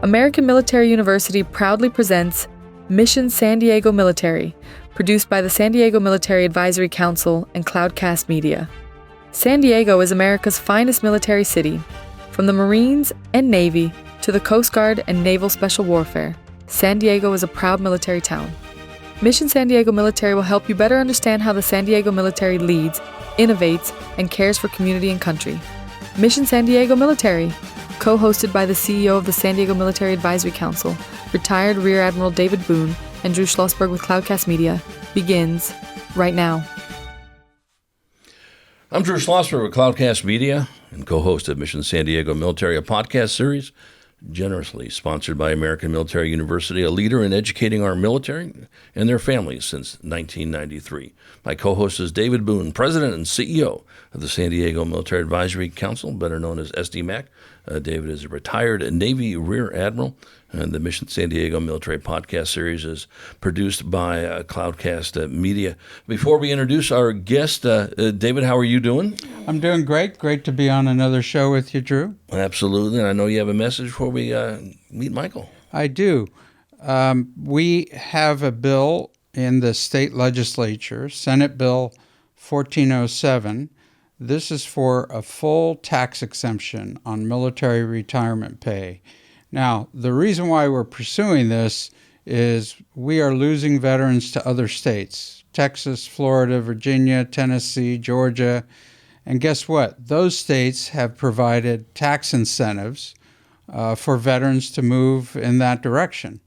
American Military University proudly presents Mission San Diego Military, produced by the San Diego Military Advisory Council and Cloudcast Media. San Diego is America's finest military city. From the Marines and Navy to the Coast Guard and Naval Special Warfare, San Diego is a proud military town. Mission San Diego Military will help you better understand how the San Diego military leads, innovates, and cares for community and country. Mission San Diego Military, co-hosted by the CEO of the San Diego Military Advisory Council, retired Rear Admiral David Boone, and Drew Schlossberg with Cloudcast Media, begins right now. I'm Drew Schlossberg with Cloudcast Media and co-host of Mission San Diego Military, a podcast series generously sponsored by American Military University, a leader in educating our military and their families since 1993. My co-host is David Boone, President and CEO of the San Diego Military Advisory Council, better known as SDMAC. David is a retired Navy Rear Admiral, and the Mission San Diego Military Podcast Series is produced by Cloudcast Media. Before we introduce our guest, David, how are you doing? I'm doing great. Great to be on another show with you, Drew. Absolutely. And I know you have a message before we meet Michael. I do. We have a bill in the state legislature, Senate Bill 1407. This is for a full tax exemption on military retirement pay. Now, the reason why we're pursuing this is we are losing veterans to other states, Texas, Florida, Virginia, Tennessee, Georgia. And guess what? Those states have provided tax incentives for veterans to move in that direction.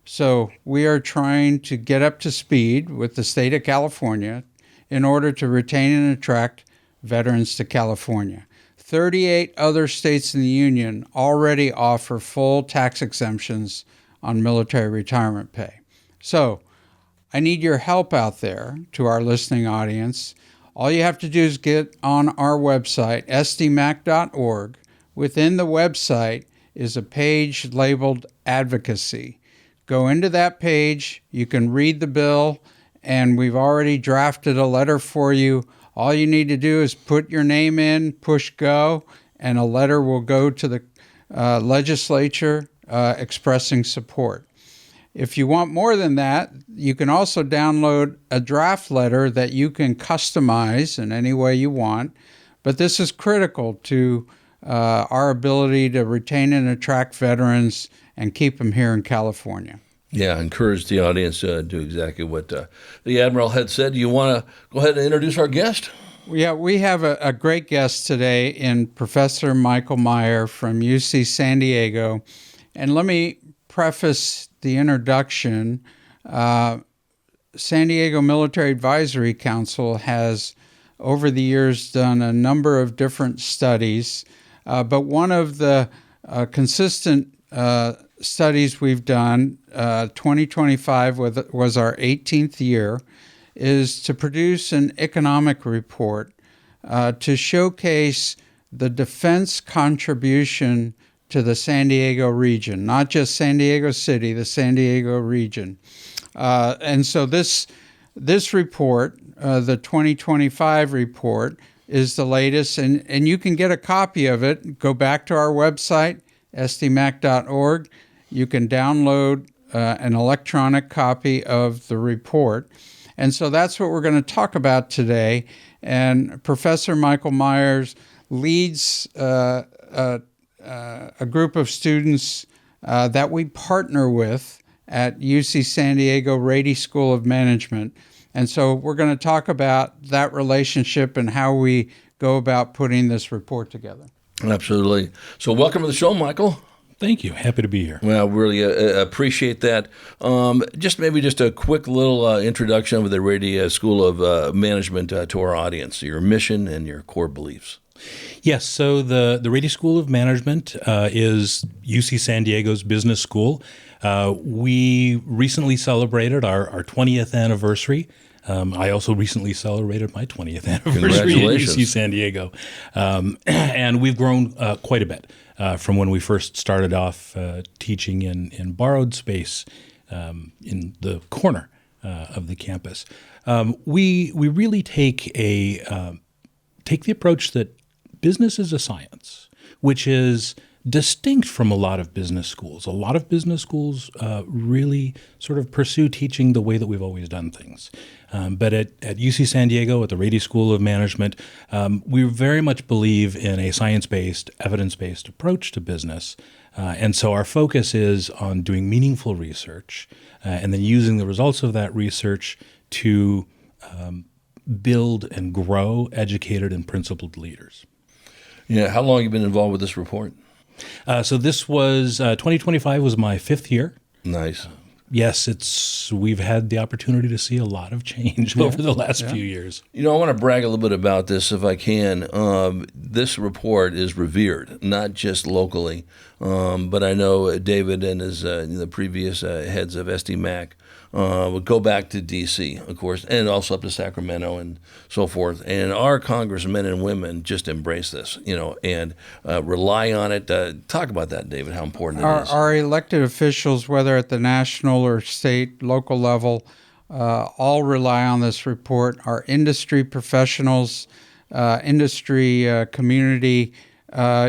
So we are trying to get up to speed with the state of California in order to retain and attract veterans to California. 38 other states in the Union already offer full tax exemptions on military retirement pay. So I need your help out there to our listening audience. All you have to do is get on our website, sdmac.org. Within the website is a page labeled Advocacy. Go into that page, you can read the bill, and we've already drafted a letter for you. All you need to do is put your name in, push go, and a letter will go to the legislature expressing support. If you want more than that, you can also download a draft letter that you can customize in any way you want. But this is critical to our ability to retain and attract veterans and keep them here in California. Yeah, encourage the audience to do exactly what the Admiral had said. Do you want to go ahead and introduce our guest? Yeah, we have a great guest today in Professor Michael Meyer from UC San Diego. And let me preface the introduction. San Diego Military Advisory Council has, over the years, done a number of different studies. But one of the consistent studies we've done, 2025 was our 18th year, is to produce an economic report to showcase the defense contribution to the San Diego region, not just San Diego City, the San Diego region. And so this report, the 2025 report, is the latest, and you can get a copy of it. Go back to our website, sdmac.org. You can download an electronic copy of the report. And so that's what we're going to talk about today. And Professor Michael Myers leads a group of students that we partner with at UC San Diego Rady School of Management. And so we're going to talk about that relationship and how we go about putting this report together. Absolutely. So welcome to the show, Michael. Thank you. Happy to be here. Well, really appreciate that. Just a quick little introduction of the Rady School of Management to our audience, your mission and your core beliefs. Yes, so the Rady School of Management is UC San Diego's business school. We recently celebrated our 20th anniversary. I also recently celebrated my 20th anniversary at UC San Diego. And we've grown quite a bit from when we first started off teaching in borrowed space in the corner of the campus. We really take the approach that business is a science, which is distinct from a lot of business schools. A lot of business schools really sort of pursue teaching the way that we've always done things. But at UC San Diego, at the Rady School of Management, we very much believe in a science-based, evidence-based approach to business. And so our focus is on doing meaningful research and then using the results of that research to build and grow educated and principled leaders. Yeah, how long have you been involved with this report? So this was 2025 was my 5th year. Nice. Yes, we've had the opportunity to see a lot of change over the last few years. You know, I want to brag a little bit about this if I can. This report is revered, not just locally, but I know David and his the previous heads of SDMAC would go back to D.C., of course, and also up to Sacramento and so forth. And our congressmen and women just embrace this, and rely on it. Talk about that, David, how important it is. Our elected officials, whether at the national or state, local level, all rely on this report. Our industry professionals, industry community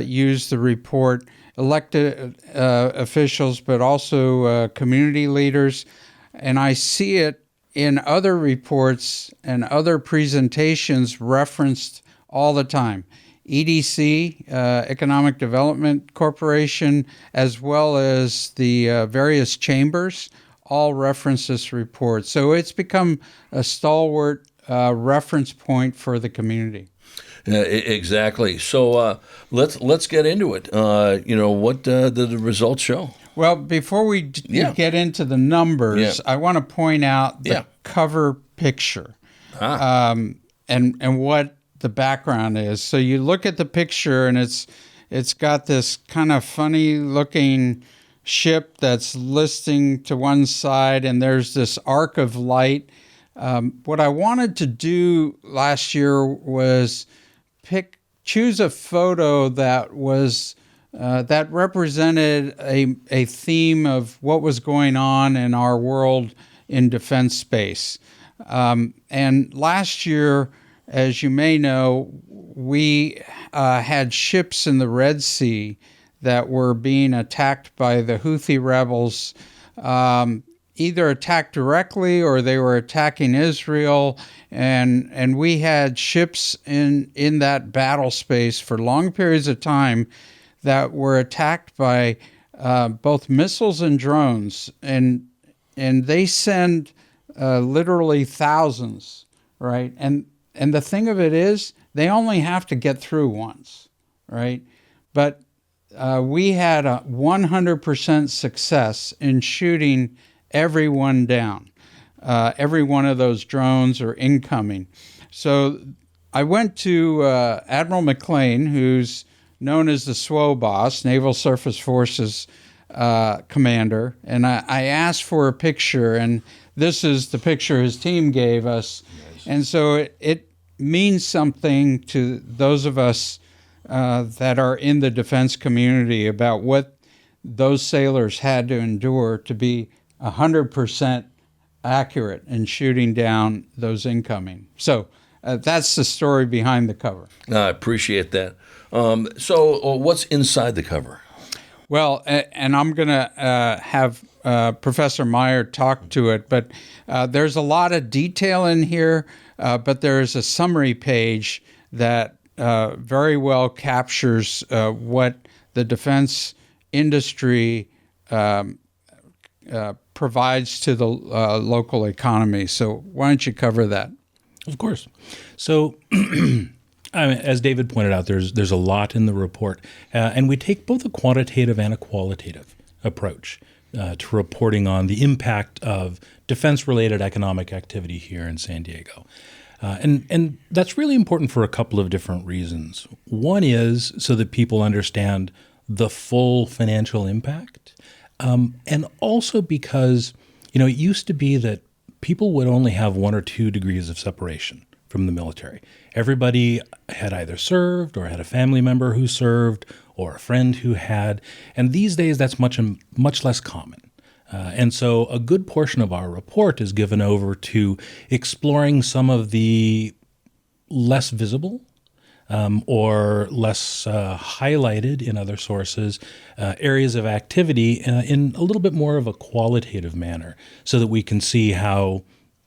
use the report. Elected officials, but also community leaders. And I see it in other reports and other presentations referenced all the time. EDC, Economic Development Corporation, as well as the various chambers, all reference this report. So it's become a stalwart reference point for the community. Exactly. So let's get into it. What the results show? Well, before we get into the numbers, I want to point out the cover picture and what the background is. So you look at the picture, and it's got this kind of funny-looking ship that's listing to one side, and there's this arc of light. What I wanted to do last year was choose a photo that was that represented a theme of what was going on in our world in defense space. And last year, as you may know, we had ships in the Red Sea that were being attacked by the Houthi rebels, either attacked directly or they were attacking Israel. And we had ships in that battle space for long periods of time that were attacked by both missiles and drones, and they send literally thousands, right? And the thing of it is, they only have to get through once, right? But we had a 100% success in shooting everyone down, every one of those drones or incoming. So I went to Admiral McLean, who's known as the SWO boss, Naval Surface Forces commander, and I asked for a picture, and this is the picture his team gave us. Nice. And so it means something to those of us that are in the defense community about what those sailors had to endure to be 100% accurate in shooting down those incoming. So that's the story behind the cover. I appreciate that. So what's inside the cover? Well, and I'm going to have Professor Meyer talk to it, but there's a lot of detail in here, but there's a summary page that very well captures what the defense industry provides to the local economy. So why don't you cover that? Of course. So as David pointed out, there's a lot in the report, and we take both a quantitative and a qualitative approach to reporting on the impact of defense-related economic activity here in San Diego. And that's really important for a couple of different reasons. One is so that people understand the full financial impact, and also because, it used to be that people would only have 1 or 2 degrees of separation from the military. Everybody had either served or had a family member who served or a friend who had, and these days that's much less common. And so a good portion of our report is given over to exploring some of the less visible or less highlighted in other sources areas of activity in a little bit more of a qualitative manner, so that we can see how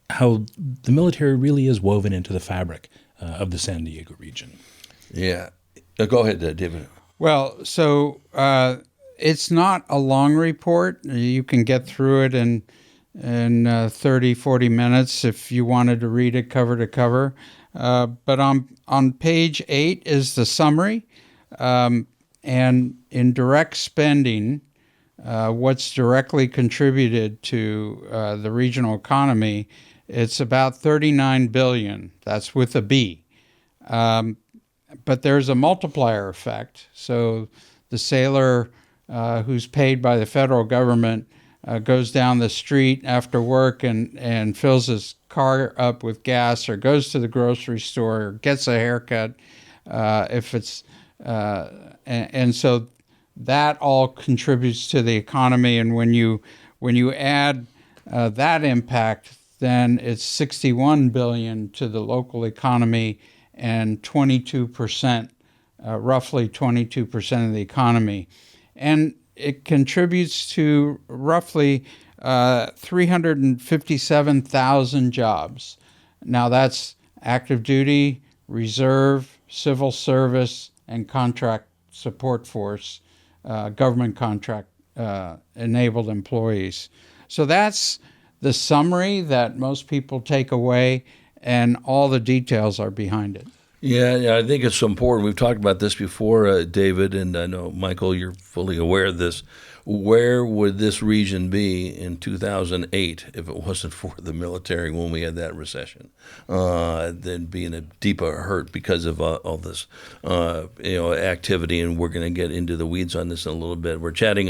the military really is woven into the fabric of the San Diego region. Yeah. Go ahead, David. Well, so it's not a long report. You can get through it in 30, 40 minutes if you wanted to read it cover to cover. But on page 8 is the summary. And in direct spending, what's directly contributed to the regional economy, it's about $39 billion. That's with a B. But there's a multiplier effect. So the sailor who's paid by the federal government goes down the street after work and fills his car up with gas, or goes to the grocery store, or gets a haircut. And so that all contributes to the economy. And when you add that impact, then it's $61 billion to the local economy, and 22%, roughly 22% of the economy. And it contributes to roughly 357,000 jobs. Now that's active duty, reserve, civil service, and contract support force, government contract enabled employees. So that's the summary that most people take away, and all the details are behind it. Yeah, I think it's important. We've talked about this before, David, and I know, Michael, you're fully aware of this. Where would this region be in 2008 if it wasn't for the military when we had that recession? Then be in a deeper hurt because of all this activity, and we're going to get into the weeds on this in a little bit. We're chatting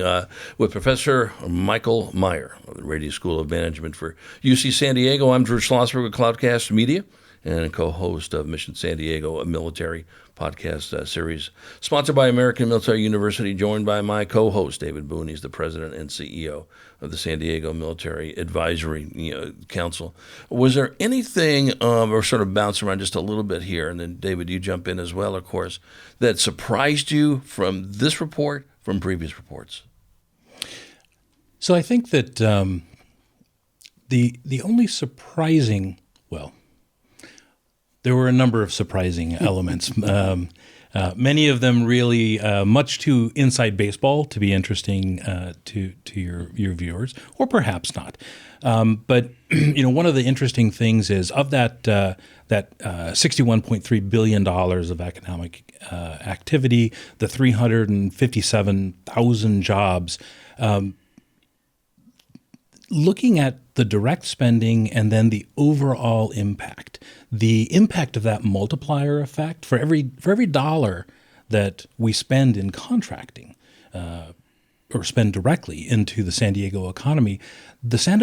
with Professor Michael Meyer of the Rady School of Management for UC San Diego. I'm Drew Schlossberg with Cloudcast Media and co-host of Mission San Diego, a military podcast series sponsored by American Military University, joined by my co-host, David Boone. He's the president and CEO of the San Diego Military Advisory Council. Was there anything, or sort of bounce around just a little bit here, and then, David, you jump in as well, of course, that surprised you from this report, from previous reports? So I think that the only surprising, there were a number of surprising elements. Many of them really much too inside baseball to be interesting to your viewers, or perhaps not. But one of the interesting things is, of that $61.3 billion of economic activity, the 357,000 jobs. Looking at the direct spending and then the overall impact, the impact of that multiplier effect for every dollar that we spend in contracting or spend directly into the San Diego economy, the San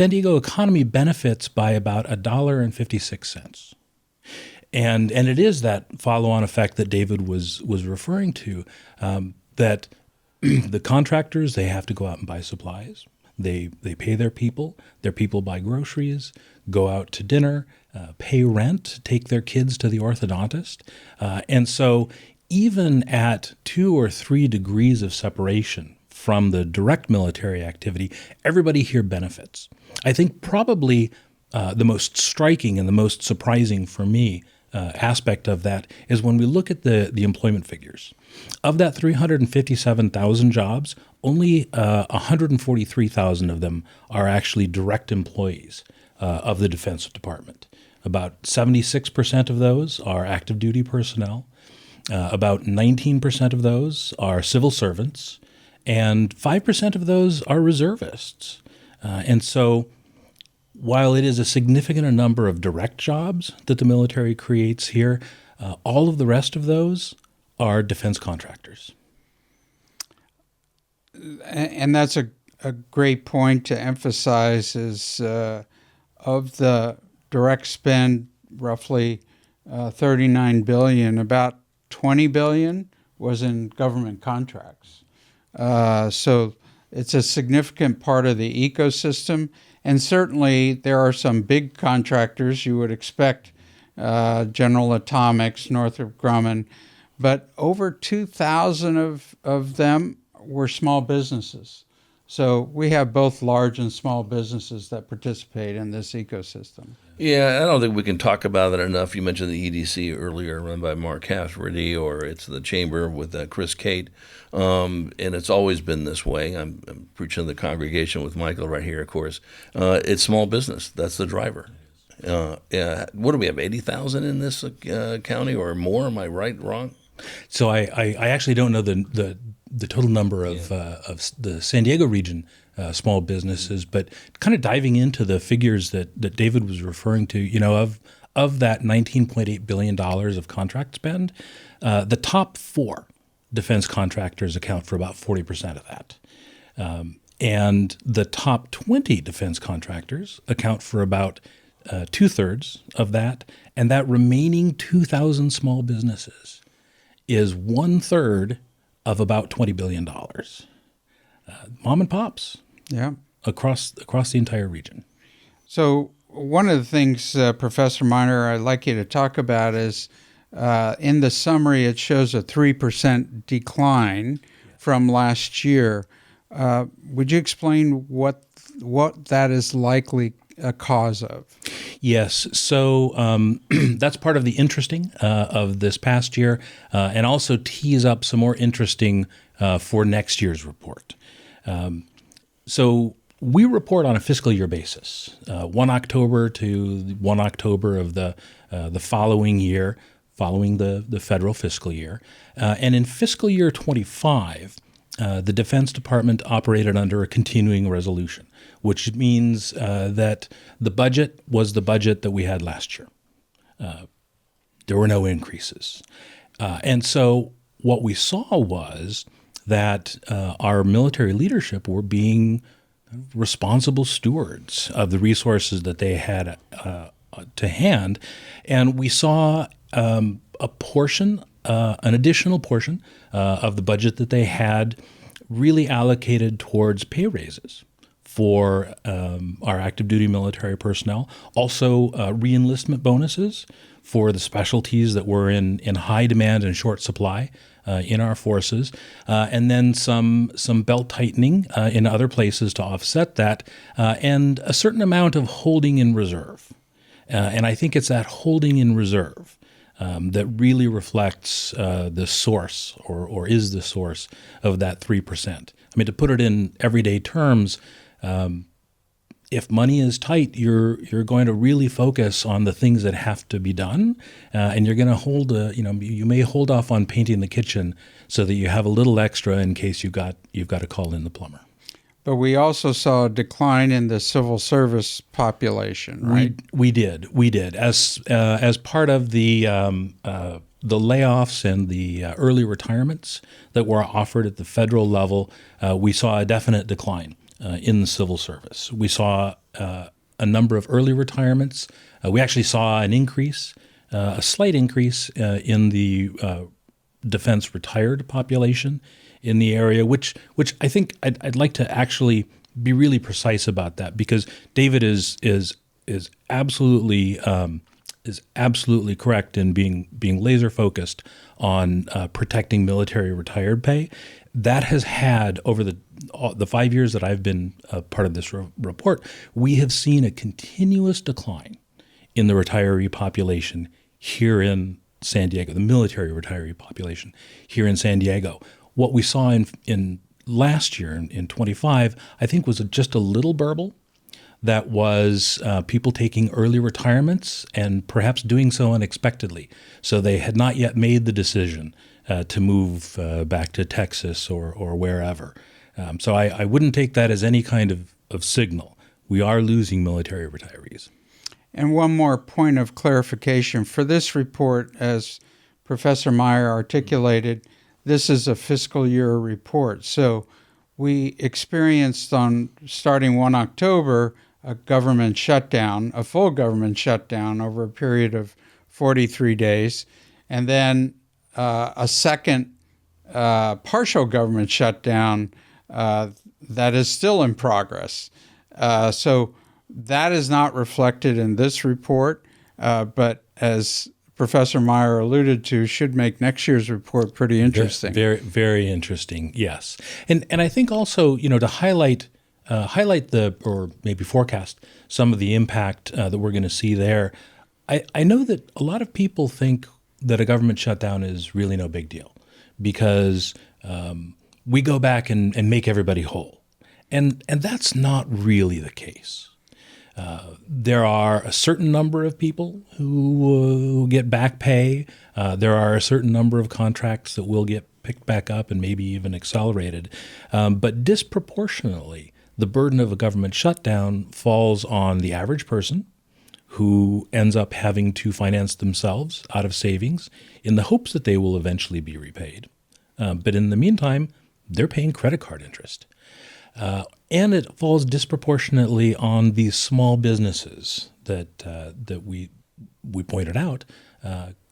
Diego economy benefits by about $1.56. And it is that follow-on effect that David was referring to, that the contractors, they have to go out and buy supplies. They pay their people buy groceries, go out to dinner, pay rent, take their kids to the orthodontist. And so even at 2 or 3 degrees of separation from the direct military activity, everybody here benefits. I think probably the most striking and the most surprising for me aspect of that is when we look at the employment figures. Of that 357,000 jobs, only 143,000 of them are actually direct employees of the Defense Department. About 76% of those are active duty personnel. About 19% of those are civil servants, and 5% of those are reservists. And so while it is a significant number of direct jobs that the military creates here, all of the rest of those are defense contractors. And that's a great point to emphasize is of the direct spend, roughly $39 billion, about $20 billion was in government contracts. So it's a significant part of the ecosystem. And certainly there are some big contractors you would expect General Atomics, Northrop Grumman, but over 2,000 of them were small businesses. So we have both large and small businesses that participate in this ecosystem. Yeah, I don't think we can talk about it enough. You mentioned the EDC earlier, run by Mark Rady, or it's the Chamber with Chris Cate, and it's always been this way. I'm preaching to the congregation with Michael right here, of course. It's small business. That's the driver. What do we have, 80,000 in this county or more? Am I right, wrong? So I actually don't know the total number of the San Diego region small businesses, but kind of diving into the figures that David was referring to, of that $19.8 billion of contract spend, the top 4 defense contractors account for about 40% of that. And the top 20 defense contractors account for about 2/3 of that. And that remaining 2,000 small businesses is 1/3 of about $20 billion. Mom and pops. Yeah. Across the entire region. So one of the things, Professor Meyer, I'd like you to talk about is in the summary, it shows a 3% decline from last year. Would you explain what that is likely a cause of? Yes. So that's part of the interesting of this past year, and also tease up some more interesting for next year's report. So we report on a fiscal year basis, 1 October to 1 October of the following year, following the federal fiscal year. And in fiscal year 25, the Defense Department operated under a continuing resolution, which means that the budget was the budget that we had last year. There were no increases. And so what we saw was that our military leadership were being responsible stewards of the resources that they had to hand. And we saw a portion, an additional portion of the budget that they had really allocated towards pay raises for our active duty military personnel, also re-enlistment bonuses for the specialties that were in high demand and short supply in our forces, and then some belt tightening in other places to offset that, and a certain amount of holding in reserve. And I think it's that holding in reserve that really reflects the source or is the source of that 3%. I mean, to put it in everyday terms, if money is tight, you're going to really focus on the things that have to be done, and you're going to hold you may hold off on painting the kitchen so that you have a little extra in case you've got to call in the plumber. But we also saw a decline in the civil service population, right? We did as part of the layoffs and the early retirements that were offered at the federal level. We saw a definite decline in the civil service. We saw a number of early retirements. We actually saw an increase, a slight increase in the defense retired population in the area, which I think I'd like to actually be really precise about that, because David is absolutely correct in being laser focused on protecting military retired pay. That has had, over the 5 years that I've been a part of this report, we have seen a continuous decline in the retiree population here in San Diego, the military retiree population here in San Diego. What we saw in last year, in 25, I think was just a little burble that was people taking early retirements and perhaps doing so unexpectedly. So they had not yet made the decision to move back to Texas or wherever. So I wouldn't take that as any kind of signal. We are losing military retirees. And one more point of clarification. For this report, as Professor Meyer articulated, this is a fiscal year report. So we experienced starting 1 October, a government shutdown, a full government shutdown over a period of 43 days, and then a second partial government shutdown that is still in progress. So that is not reflected in this report, but as Professor Meyer alluded to, should make next year's report pretty interesting. Very, very interesting. Yes, and I think also to highlight or maybe forecast some of the impact that we're going to see there. I know that a lot of people think that a government shutdown is really no big deal because we go back and make everybody whole, and that's not really the case. There are a certain number of people who get back pay. There are a certain number of contracts that will get picked back up and maybe even accelerated. But disproportionately, the burden of a government shutdown falls on the average person who ends up having to finance themselves out of savings in the hopes that they will eventually be repaid. But in the meantime, they're paying credit card interest. And it falls disproportionately on these small businesses that we pointed out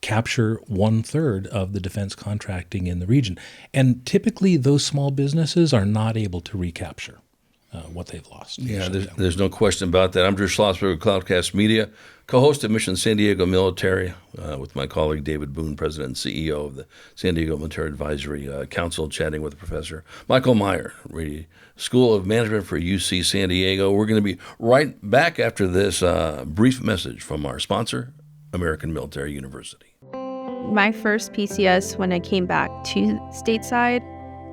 capture 1/3 of the defense contracting in the region. And typically those small businesses are not able to recapture what they've lost. Yeah, there's no question about that. I'm Drew Schlossberg of Cloudcast Media, co-host of Mission San Diego Military, with my colleague David Boone, President and CEO of the San Diego Military Advisory Council, chatting with Professor Michael Meyer, Rady School of Management for UC San Diego. We're going to be right back after this brief message from our sponsor, American Military University. My first PCS, when I came back to stateside,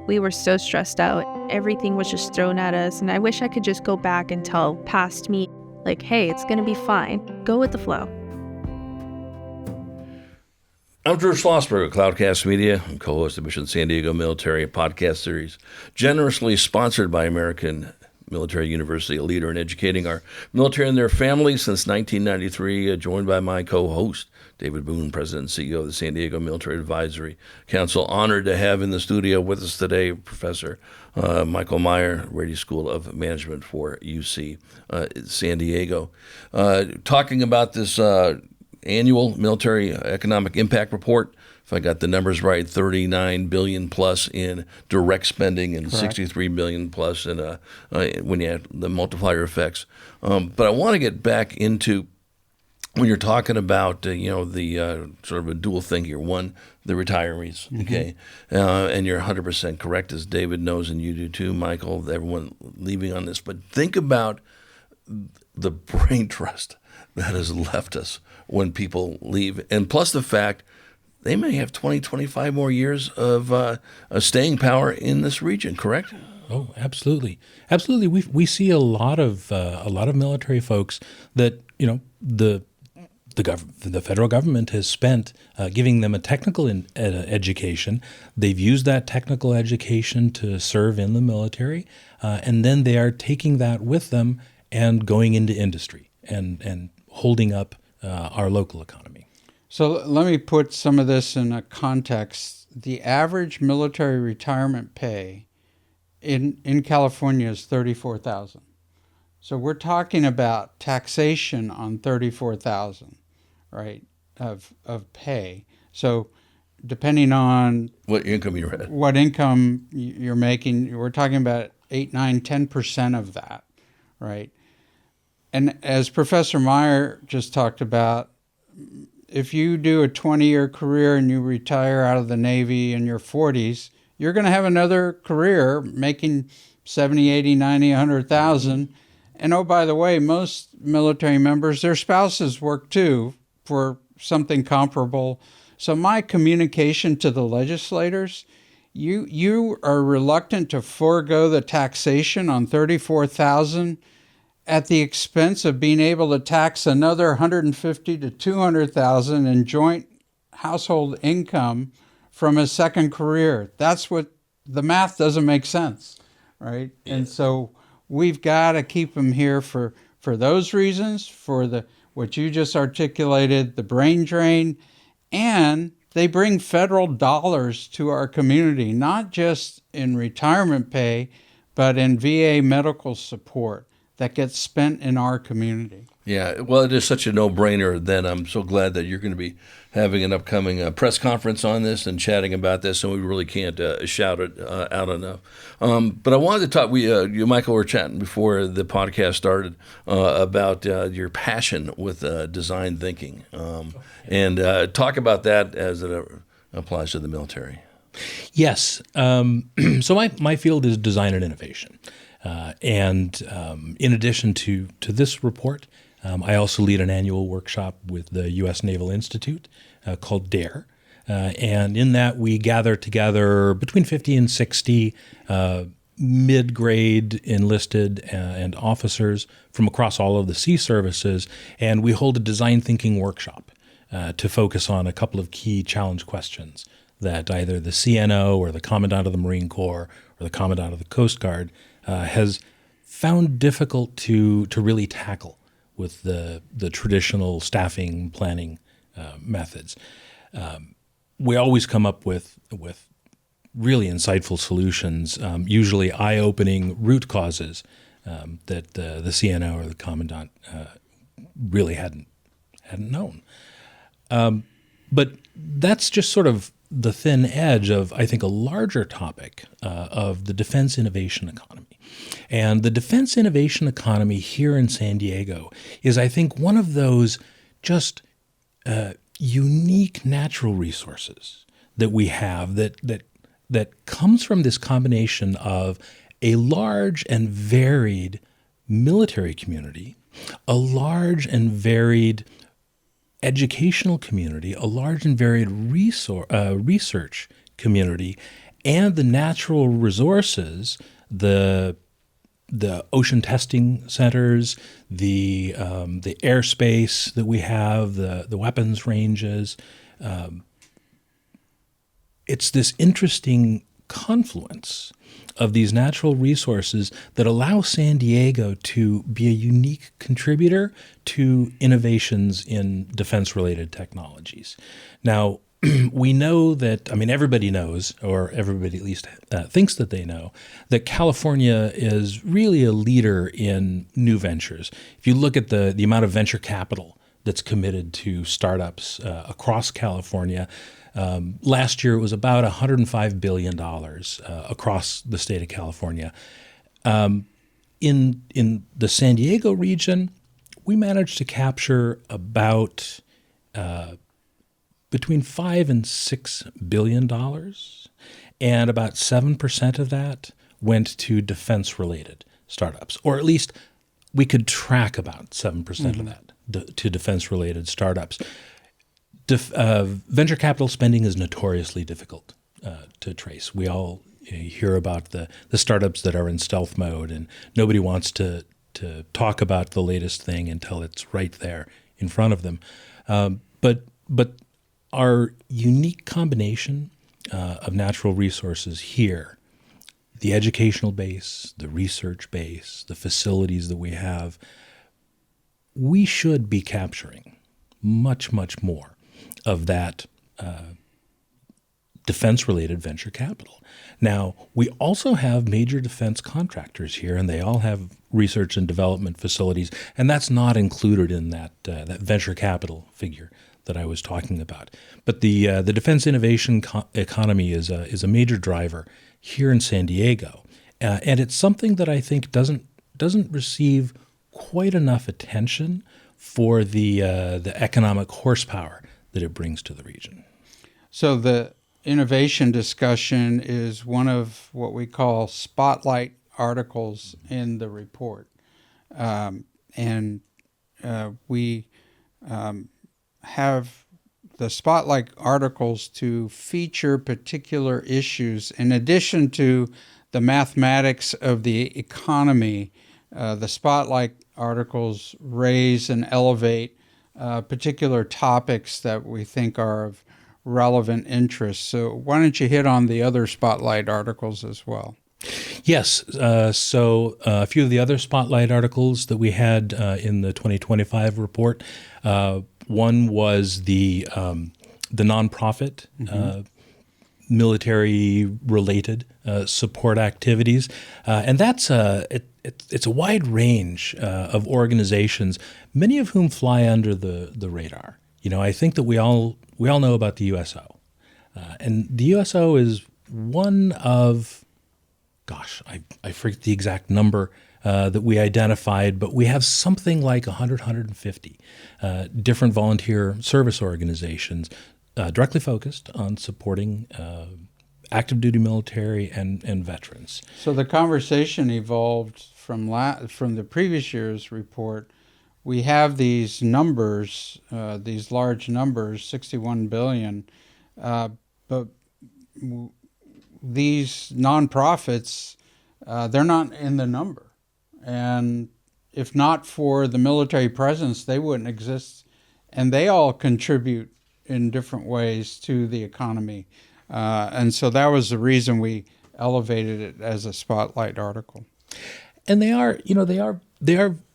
we were so stressed out. Everything was just thrown at us. And I wish I could just go back and tell past me, like, hey, it's going to be fine. Go with the flow. I'm Drew Schlossberg of Cloudcast Media. I'm co-host of Mission San Diego Military podcast series, generously sponsored by American Military University, a leader in educating our military and their families since 1993, joined by my co-host, David Boone, President and CEO of the San Diego Military Advisory Council. Honored to have in the studio with us today Professor Michael Meyer, Rady School of Management for UC San Diego. Talking about this annual military economic impact report. If I got the numbers right, $39 billion plus in direct spending and Correct. $63 billion plus in when you add the multiplier effects. But I want to get back into when you're talking about the sort of a dual thing here. One, the retirees, okay, and you're 100% correct, as David knows, and you do too, Michael. Everyone leaving on this, but think about the brain trust that has left us when people leave, and plus the fact they may have 20, 25 more years of staying power in this region, correct? Oh, absolutely, absolutely. We see a lot of military folks that the federal government has spent giving them a technical education. They've used that technical education to serve in the military, and then they are taking that with them and going into industry and holding up our local economy. So let me put some of this in a context. The average military retirement pay in California is $34,000. So we're talking about taxation on $34,000, right, of pay. So depending on What income you're at. what income you're making, we're talking about 8, 9, 10% of that, right? And as Professor Meyer just talked about, if you do a 20-year career and you retire out of the Navy in your 40s, you're going to have another career making 70, 80, 90, 100,000. And oh, by the way, most military members, their spouses work too for something comparable. So my communication to the legislators, you are reluctant to forego the taxation on $34,000 at the expense of being able to tax another $150,000 to $200,000 in joint household income from a second career. That's what the math doesn't make sense, right? Yeah. And so we've got to keep them here for those reasons, for what you just articulated, the brain drain, and they bring federal dollars to our community, not just in retirement pay, but in VA medical support. that gets spent in our community. Yeah, well, it is such a no-brainer. Then I'm so glad that you're going to be having an upcoming press conference on this and chatting about this, and we really can't shout it out enough. But I wanted to talk. You, and Michael, were chatting before the podcast started about your passion with design thinking, and talk about that as it applies to the military. Yes. So my field is design and innovation. And in addition to this report, I also lead an annual workshop with the U.S. Naval Institute called DARE. And in that, we gather together between 50 and 60 mid-grade enlisted and officers from across all of the sea services, and we hold a design thinking workshop to focus on a couple of key challenge questions that either the CNO or the Commandant of the Marine Corps or the Commandant of the Coast Guard has found difficult to really tackle with the traditional staffing planning methods. We always come up with really insightful solutions, usually eye-opening root causes that the CNO or the Commandant really hadn't known. But that's just sort of the thin edge of, I think, a larger topic of the defense innovation economy. And the defense innovation economy here in San Diego is, I think, one of those just unique natural resources that we have that comes from this combination of a large and varied military community, a large and varied educational community, a large and varied research community, and the natural resources, the ocean testing centers, the airspace that we have, the weapons ranges. It's this interesting confluence of these natural resources that allow San Diego to be a unique contributor to innovations in defense-related technologies. Now, we know that, everybody knows, or everybody at least thinks that they know, that California is really a leader in new ventures. If you look at the amount of venture capital that's committed to startups across California, last year it was about $105 billion across the state of California. In the San Diego region, we managed to capture about between $5 and $6 billion, and about 7% of that went to defense-related startups, or at least we could track about 7% of that to defense-related startups. Venture capital spending is notoriously difficult to trace. We all hear about the startups that are in stealth mode, and nobody wants to talk about the latest thing until it's right there in front of them. But our unique combination of natural resources here, the educational base, the research base, the facilities that we have, we should be capturing much, much more of that defense-related venture capital. Now, we also have major defense contractors here, and they all have research and development facilities, and that's not included in that venture capital figure that I was talking about. But the defense innovation economy is a major driver here in San Diego, and it's something that I think doesn't receive quite enough attention for the economic horsepower that it brings to the region. So the innovation discussion is one of what we call spotlight articles in the report. We have the spotlight articles to feature particular issues. In addition to the mathematics of the economy, the spotlight articles raise and elevate particular topics that we think are of relevant interest. So why don't you hit on the other spotlight articles as well? Yes. So a few of the other spotlight articles that we had in the 2025 report, one was the nonprofit military-related support activities, and that's it's a wide range of organizations, many of whom fly under the radar. I think that we all know about the USO, and the USO is one of, I forget the exact number that we identified, but we have something like 150 different volunteer service organizations directly focused on supporting active duty military and veterans. So the conversation evolved from the previous year's report. We have these numbers, these large numbers, 61 billion, but these nonprofits, they're not in the number. And if not for the military presence, they wouldn't exist. And they all contribute in different ways to the economy. And so that was the reason we elevated it as a spotlight article. And they are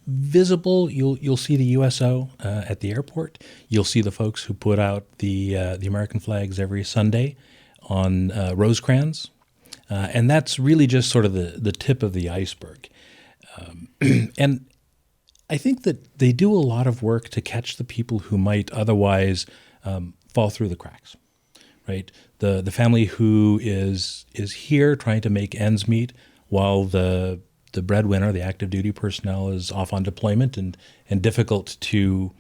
visible. You'll see the USO at the airport. You'll see the folks who put out the American flags every Sunday on Rosecrans. And that's really just sort of the tip of the iceberg. And I think that they do a lot of work to catch the people who might otherwise fall through the cracks, right? The family who is here trying to make ends meet while the breadwinner, the active duty personnel, is off on deployment and difficult to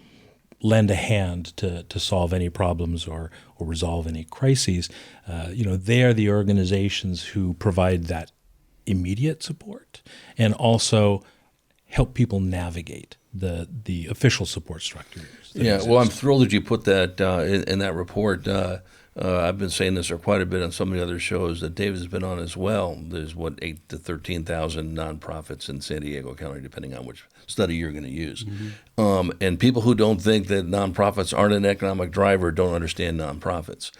lend a hand to solve any problems or resolve any crises. They are the organizations who provide that immediate support and also help people navigate the official support structures. Well, I'm thrilled that you put that in that report. I've been saying this for quite a bit on some of the other shows that David has been on as well. There's 8,000 to 13,000 nonprofits in San Diego County, depending on which study you're going to use. Mm-hmm. And people who don't think that nonprofits aren't an economic driver don't understand nonprofits.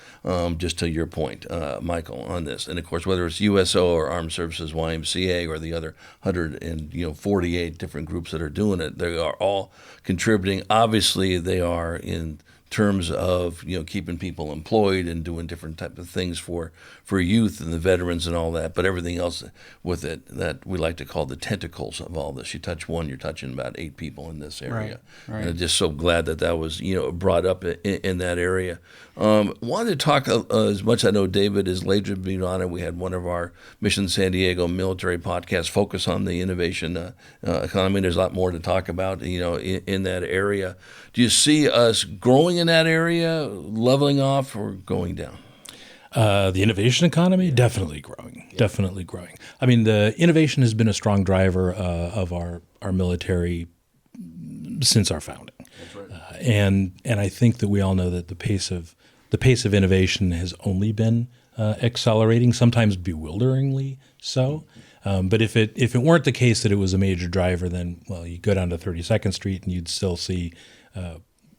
Just to your point, Michael, on this, and of course, whether it's USO or Armed Services YMCA or the other 148 different groups that are doing it, they are all contributing. Obviously, they are in terms of keeping people employed and doing different type of things for youth and the veterans and all that, but everything else with it that we like to call the tentacles of all this. You touch one, you're touching about 8 people in this area. Right. And I'm just so glad that was brought up in that area. Wanted to talk as much. I know David is later being on it. We had one of our Mission San Diego military podcasts focus on the innovation economy. There's a lot more to talk about in that area. Do you see us growing in that area, leveling off, or going down? The innovation economy, definitely growing. Yeah. Definitely growing. I mean, the innovation has been a strong driver of our military since our founding. That's right. And I think that we all know that the pace of innovation has only been accelerating, sometimes bewilderingly so. But if it weren't the case that it was a major driver, then you go down to 32nd Street and you'd still see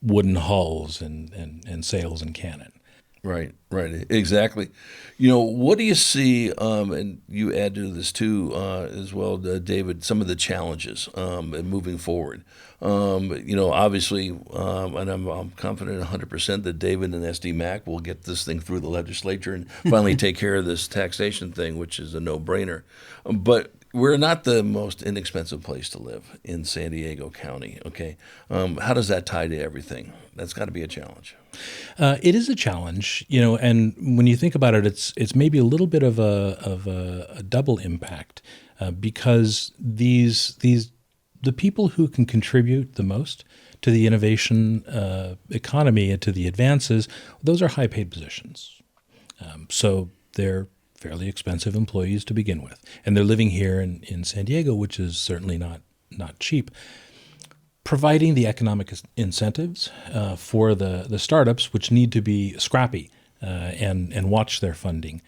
wooden hulls and sails and cannon. Right, exactly. What do you see, and you add to this too as well, David, some of the challenges moving forward? Obviously, and I'm confident 100% that David and SDMAC will get this thing through the legislature and finally take care of this taxation thing, which is a no-brainer. But we're not the most inexpensive place to live in San Diego County, okay? How does that tie to everything? That's got to be a challenge. It is a challenge, and when you think about it, it's maybe a little bit of a double impact because the people who can contribute the most to the innovation economy and to the advances, those are high-paid positions. So they're fairly expensive employees to begin with, and they're living here in San Diego, which is certainly not cheap. Providing the economic incentives for the startups, which need to be scrappy and watch their funding.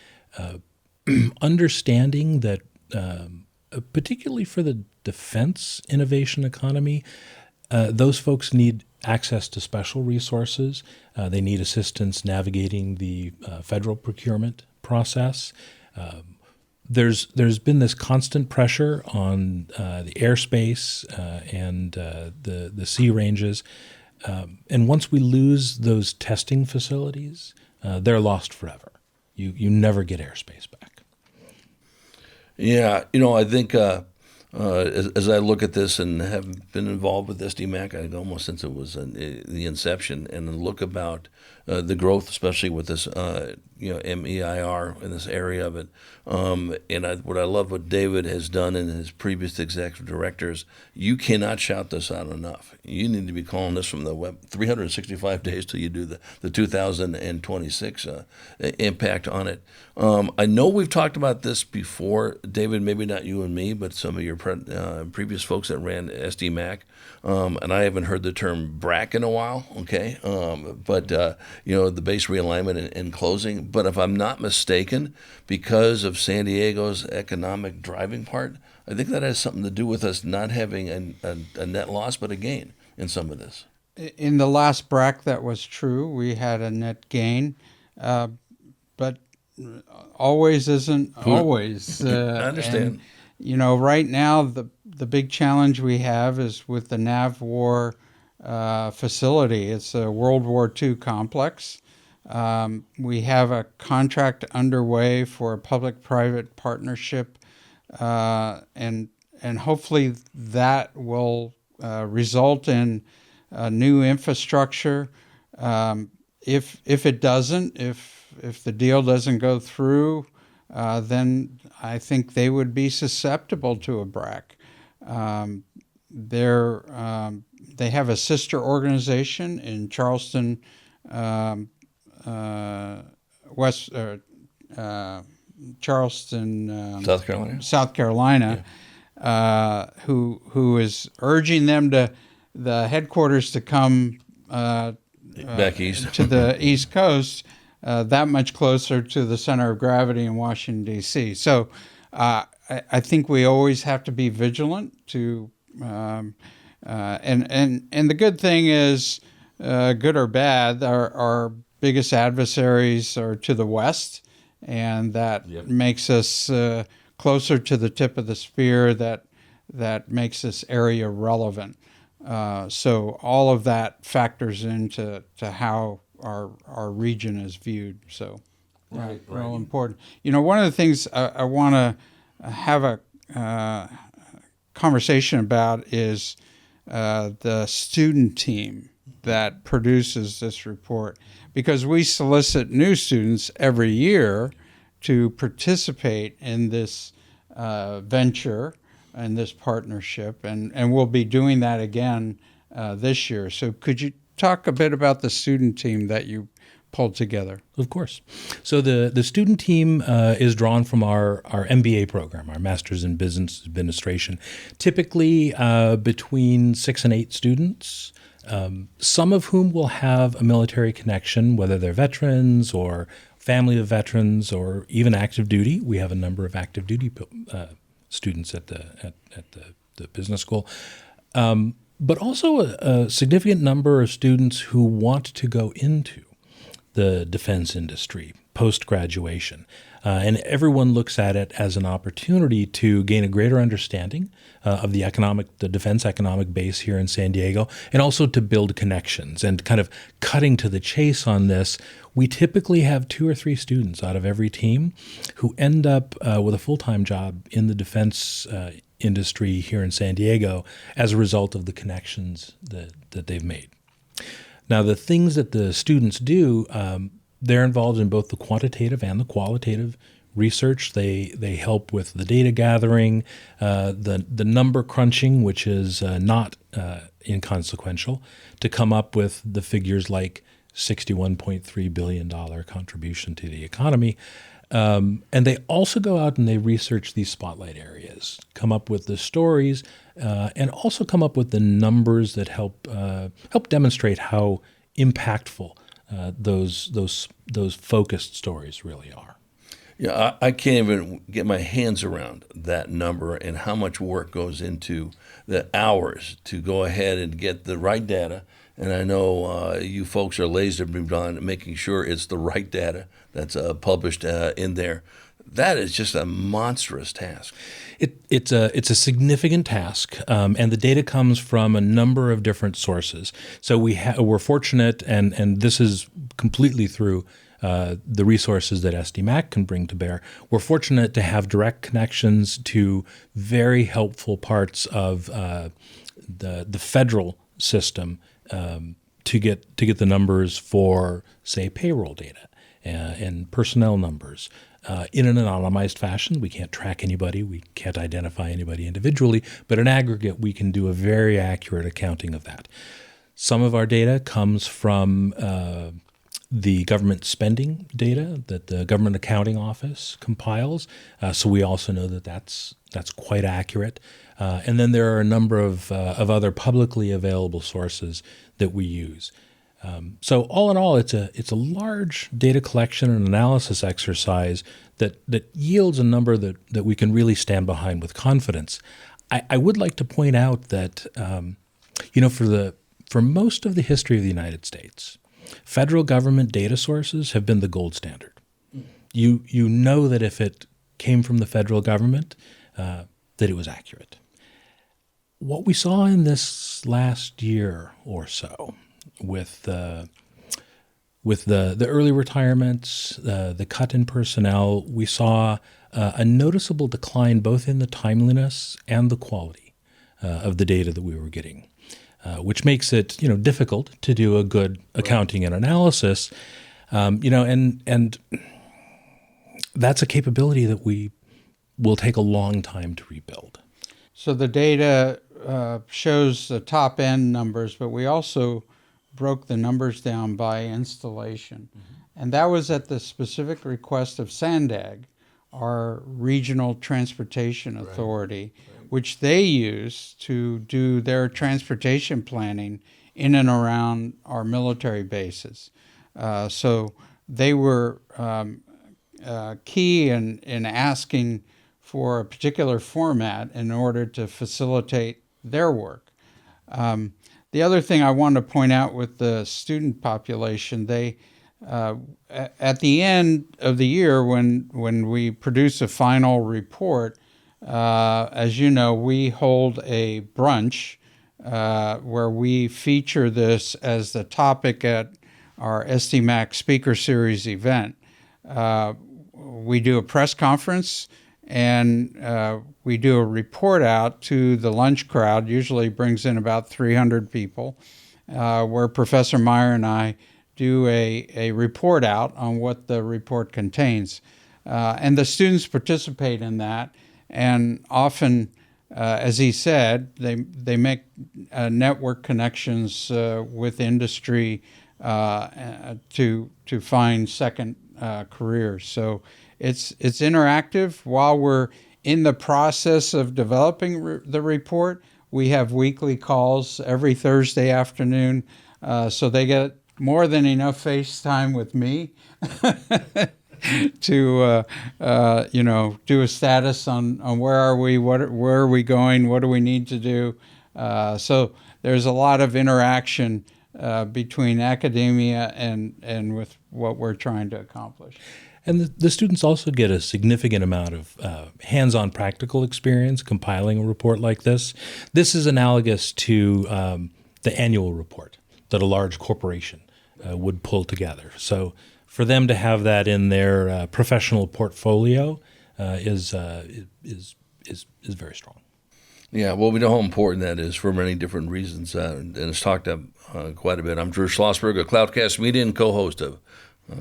Understanding that, particularly for the defense innovation economy, those folks need access to special resources. They need assistance navigating the federal procurement process. There's been this constant pressure on the airspace and the sea ranges, and once we lose those testing facilities, they're lost forever. you never get airspace back. Yeah, I think as I look at this and have been involved with SDMAC, almost since it was the inception, and look about the growth, especially with this, MEIR in this area of it. What I love what David has done in his previous executive directors, you cannot shout this out enough. You need to be calling this from the web 365 days till you do the 2026 impact on it. I know we've talked about this before, David, maybe not you and me, but some of your previous folks that ran SDMAC. And I haven't heard the term BRAC in a while, okay? But the base realignment and closing. But if I'm not mistaken, because of San Diego's economic driving part, I think that has something to do with us not having a net loss, but a gain in some of this. In the last BRAC, that was true. We had a net gain, but always isn't always. I understand. And, right now, the big challenge we have is with the NAVWAR facility. It's a World War II complex. We have a contract underway for a public-private partnership, and hopefully that will result in new infrastructure. If it doesn't, if the deal doesn't go through, then I think they would be susceptible to a BRAC. They have a sister organization in Charleston, South Carolina, who is urging them the headquarters to come back east to the East Coast, that much closer to the center of gravity in Washington, D.C. So I think we always have to be vigilant to, and the good thing is, good or bad, our biggest adversaries are to the west, and that makes us closer to the tip of the spear that makes this area relevant. So all of that factors into how our region is viewed. So, real important. One of the things I want to have a conversation about is the student team that produces this report, because we solicit new students every year to participate in this venture and this partnership, and we'll be doing that again this year. So could you talk a bit about the student team that you pulled together? Of course. So the student team is drawn from our MBA program, our Master's in Business Administration, typically between 6 and 8 students, some of whom will have a military connection, whether they're veterans or family of veterans or even active duty. We have a number of active duty students at the business school. But also a significant number of students who want to go into the defense industry post-graduation. And everyone looks at it as an opportunity to gain a greater understanding of the defense economic base here in San Diego, and also to build connections. And kind of cutting to the chase on this, we typically have 2 or 3 students out of every team who end up with a full-time job in the defense industry here in San Diego as a result of the connections that they've made. Now, the things that the students do, they're involved in both the quantitative and the qualitative research. They help with the data gathering, the number crunching, which is not inconsequential, to come up with the figures like $61.3 billion contribution to the economy. And they also go out and they research these spotlight areas, come up with the stories, and also come up with the numbers that help demonstrate how impactful those focused stories really are. Yeah, I can't even get my hands around that number and how much work goes into the hours to go ahead and get the right data. And I know you folks are laser beamed on making sure it's the right data that's published in there. That is just a monstrous task. It's a significant task, and the data comes from a number of different sources. So we're fortunate, and this is completely through the resources that SDMAC can bring to bear. We're fortunate to have direct connections to very helpful parts of the federal system to get the numbers for, say, payroll data and personnel numbers. In an anonymized fashion. We can't track anybody. We can't identify anybody individually. But in aggregate, we can do a very accurate accounting of that. Some of our data comes from the government spending data that the Government Accounting Office compiles. So we also know that that's quite accurate. And then there are a number of other publicly available sources that we use. So all in all, it's a large data collection and analysis exercise that yields a number that we can really stand behind with confidence. I would like to point out that for most of the history of the United States, federal government data sources have been the gold standard. You know that if it came from the federal government, that it was accurate. What we saw in this last year or so, with the early retirements, the cut in personnel, we saw a noticeable decline both in the timeliness and the quality of the data that we were getting, which makes it difficult to do a good accounting and analysis, and that's a capability that we will take a long time to rebuild. So the data shows the top end numbers, but we also broke the numbers down by installation. And that was at the specific request of SANDAG, our regional transportation authority, which they use to do their transportation planning in and around our military bases. So they were key in asking for a particular format in order to facilitate their work. The other thing I want to point out with the student population, they at the end of the year when we produce a final report, as you know, we hold a brunch where we feature this as the topic at our SDMAC Speaker Series event. We do a press conference and we do a report out to the lunch crowd, usually brings in about 300 people, where Professor Meyer and I do a report out on what the report contains. And the students participate in that, and often, as he said, they make network connections with industry to find second careers. So it's interactive. While we're in the process of developing the report, we have weekly calls every Thursday afternoon, so they get more than enough face time with me to do a status on where are we, where are we going, what do we need to do. So there's a lot of interaction between academia and with what we're trying to accomplish. And the students also get a significant amount of hands-on practical experience compiling a report like this. This is analogous to the annual report that a large corporation would pull together. So for them to have that in their professional portfolio is very strong. Yeah, well, we know how important that is for many different reasons, and it's talked up quite a bit. I'm Drew Schlossberg of Cloudcast Media and co-host of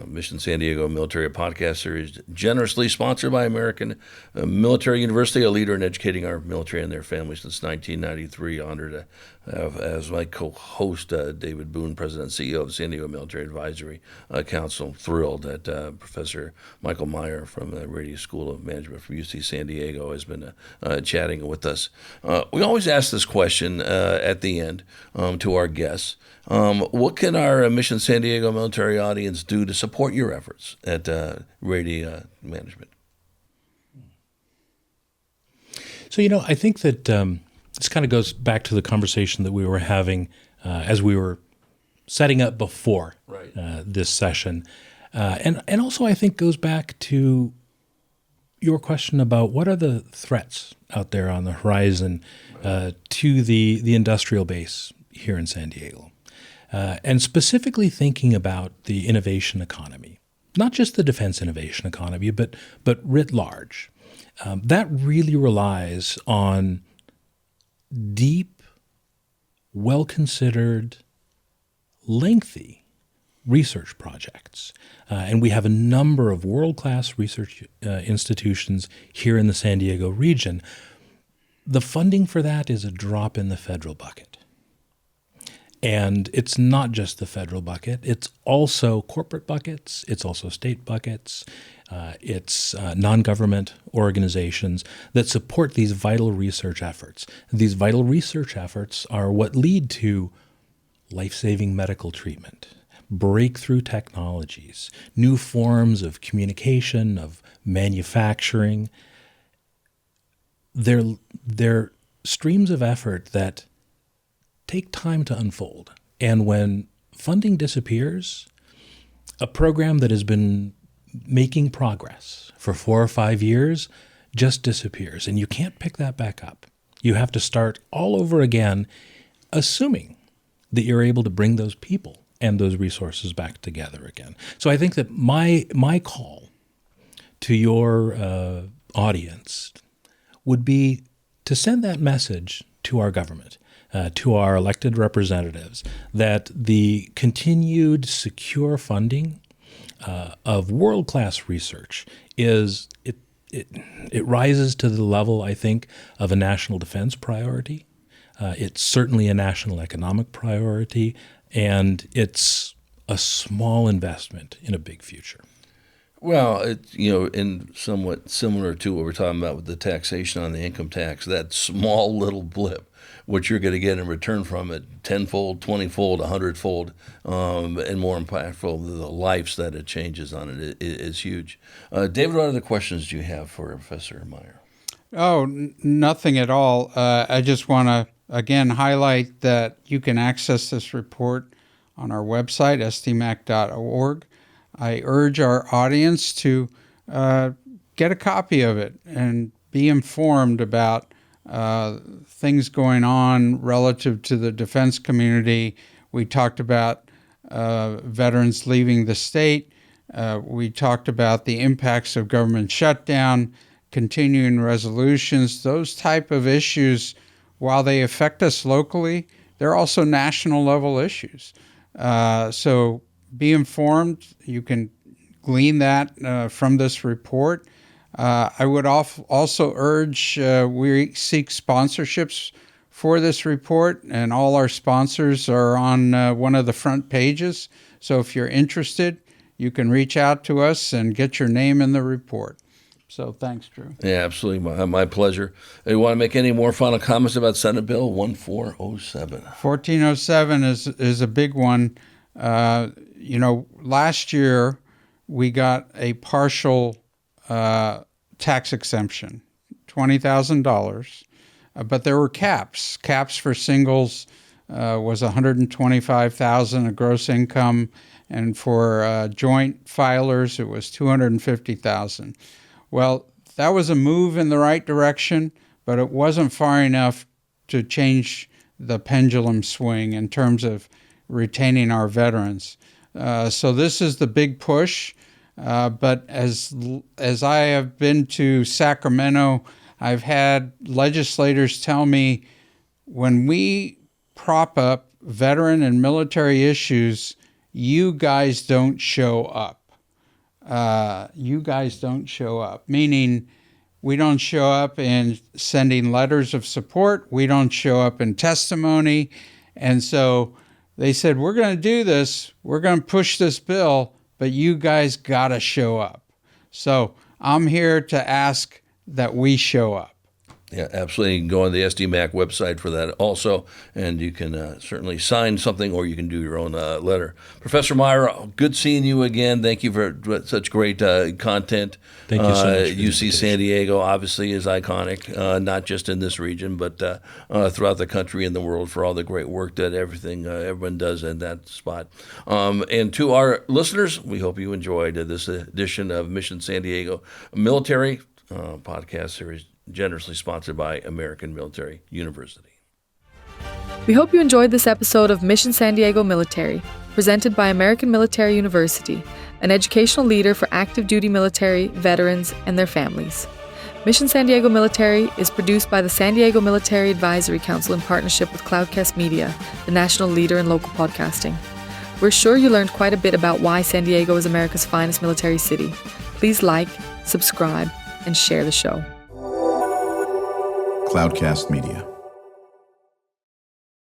Mission San Diego Military Podcast Series, generously sponsored by American Military University, a leader in educating our military and their families since 1993. Honored to have as my co-host David Boone, President and CEO of San Diego Military Advisory Council. Thrilled that Professor Michael Meyer from the Rady School of Management from UC San Diego has been chatting with us. We always ask this question at the end to our guests. What can our Mission San Diego military audience do to support your efforts at Rady Management? So, I think that this kind of goes back to the conversation that we were having as we were setting up before this session. And also I think goes back to your question about what are the threats out there on the horizon to the industrial base here in San Diego. And specifically thinking about the innovation economy not just the defense innovation economy, but writ large. That really relies on deep, well-considered, lengthy research projects. And we have a number of world-class research institutions here in the San Diego region. The funding for that is a drop in the federal bucket. And it's not just the federal bucket. It's also corporate buckets. It's also state buckets. It's non-government organizations that support these vital research efforts. These vital research efforts are what lead to life-saving medical treatment, breakthrough technologies, new forms of communication, of manufacturing. They're streams of effort that take time to unfold. And when funding disappears, a program that has been making progress for 4 or 5 years just disappears, and you can't pick that back up. You have to start all over again, assuming that you're able to bring those people and those resources back together again. So I think that my call to your audience would be to send that message to our government, to our elected representatives, that the continued secure funding of world-class research is it rises to the level, I think, of a national defense priority. It's certainly a national economic priority, and it's a small investment in a big future. Well, in somewhat similar to what we're talking about with the taxation on the income tax, that small little blip, what you're going to get in return from it, tenfold, 20-fold, 100-fold, and more impactful, the lives that it changes on it is huge. David, what other questions do you have for Professor Meyer? Oh, nothing at all. I just want to, again, highlight that you can access this report on our website, sdmac.org. I urge our audience to get a copy of it and be informed about things going on relative to the defense community. We talked about veterans leaving the state. We talked about the impacts of government shutdown, continuing resolutions, those type of issues. While they affect us locally, they're also national level issues. So be informed. You can glean that from this report. I would also urge we seek sponsorships for this report, and all our sponsors are on one of the front pages. So if you're interested, you can reach out to us and get your name in the report. So thanks, Drew. Yeah, absolutely. My pleasure. You want to make any more final comments about Senate Bill 1407? 1407 is a big one. Last year we got a partial tax exemption, $20,000, but there were caps. Caps for singles was $125,000 of gross income, and for joint filers it was $250,000. Well, that was a move in the right direction, but it wasn't far enough to change the pendulum swing in terms of retaining our veterans. So this is the big push. But as I have been to Sacramento, I've had legislators tell me when we prop up veteran and military issues, you guys don't show up. You guys don't show up, meaning we don't show up in sending letters of support. We don't show up in testimony. And so they said, we're going to do this. We're going to push this bill, but you guys got to show up. So I'm here to ask that we show up. Yeah, absolutely. You can go on the SDMAC website for that also, and you can certainly sign something, or you can do your own letter. Professor Meyer, good seeing you again. Thank you for such great content. Thank you so much. UC San Diego obviously is iconic, not just in this region, but throughout the country and the world, for all the great work that everyone does in that spot. And to our listeners, we hope you enjoyed this edition of Mission San Diego Military podcast series, generously sponsored by American Military University. We hope you enjoyed this episode of Mission San Diego Military, presented by American Military University, an educational leader for active duty military, veterans, and their families. Mission San Diego Military is produced by the San Diego Military Advisory Council in partnership with Cloudcast Media, the national leader in local podcasting. We're sure you learned quite a bit about why San Diego is America's finest military city. Please like, subscribe, and share the show. Cloudcast Media.